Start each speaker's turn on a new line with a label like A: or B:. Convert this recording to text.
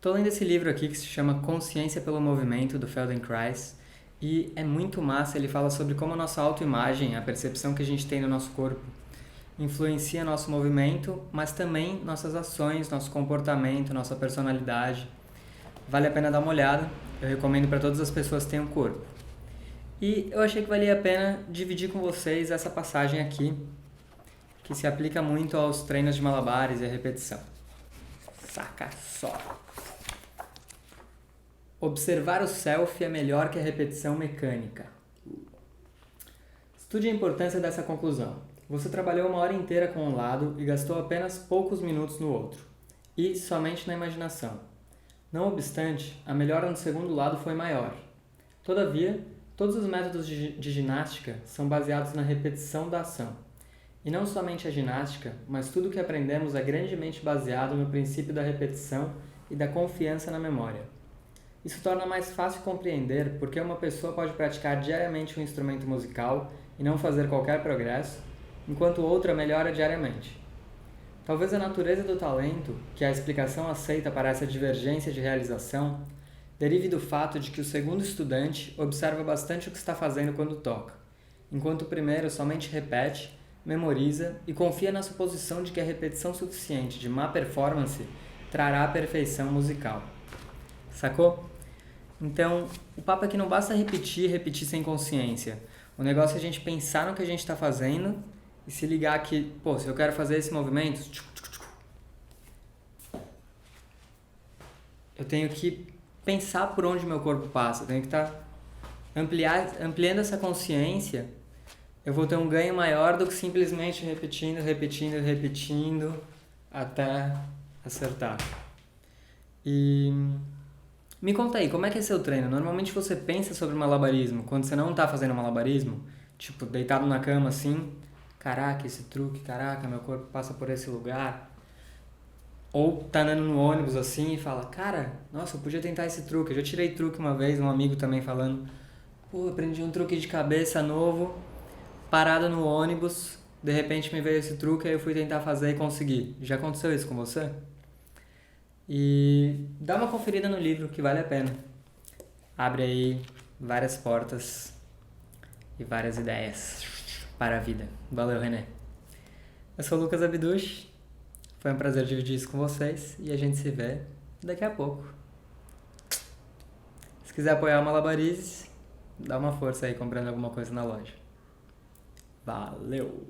A: Tô lendo esse livro aqui que se chama Consciência pelo Movimento, do Feldenkrais, e é muito massa. Ele fala sobre como a nossa autoimagem, a percepção que a gente tem no nosso corpo, influencia nosso movimento, mas também nossas ações, nosso comportamento, nossa personalidade. Vale a pena dar uma olhada, eu recomendo para todas as pessoas que têm um corpo. E eu achei que valia a pena dividir com vocês essa passagem aqui, que se aplica muito aos treinos de malabares e a repetição. Saca só! Observar o self é melhor que a repetição mecânica. Estude a importância dessa conclusão. Você trabalhou uma hora inteira com um lado e gastou apenas poucos minutos no outro, e somente na imaginação. Não obstante, a melhora no segundo lado foi maior. Todavia, todos os métodos de ginástica são baseados na repetição da ação. E não somente a ginástica, mas tudo o que aprendemos é grandemente baseado no princípio da repetição e da confiança na memória. Isso torna mais fácil compreender porque uma pessoa pode praticar diariamente um instrumento musical e não fazer qualquer progresso, enquanto outra melhora diariamente. Talvez a natureza do talento, que é a explicação aceita para essa divergência de realização, derive do fato de que o segundo estudante observa bastante o que está fazendo quando toca, enquanto o primeiro somente repete, memoriza e confia na suposição de que a repetição suficiente de má performance trará a perfeição musical. Sacou? Então, o papo é que não basta repetir sem consciência. O negócio é a gente pensar no que a gente está fazendo e se ligar que, se eu quero fazer esse movimento, eu tenho que pensar por onde meu corpo passa. Eu tenho que estar ampliando essa consciência. Eu vou ter um ganho maior do que simplesmente repetindo até acertar. E me conta aí, como é que é seu treino? Normalmente você pensa sobre malabarismo quando você não tá fazendo malabarismo? Tipo, deitado na cama assim, caraca, esse truque, caraca, meu corpo passa por esse lugar. Ou tá andando no ônibus assim e fala, cara, nossa, eu podia tentar esse truque. Eu já tirei truque uma vez, um amigo também falando, aprendi um truque de cabeça novo, parado no ônibus, de repente me veio esse truque, aí eu fui tentar fazer e consegui. Já aconteceu isso com você? E dá uma conferida no livro que vale a pena. Abre aí várias portas e várias ideias para a vida. Valeu, René. Eu sou o Lucas Abduch. Foi um prazer dividir isso com vocês e a gente se vê daqui a pouco. Se quiser apoiar o Malabarizes, dá uma força aí comprando alguma coisa na loja. Valeu!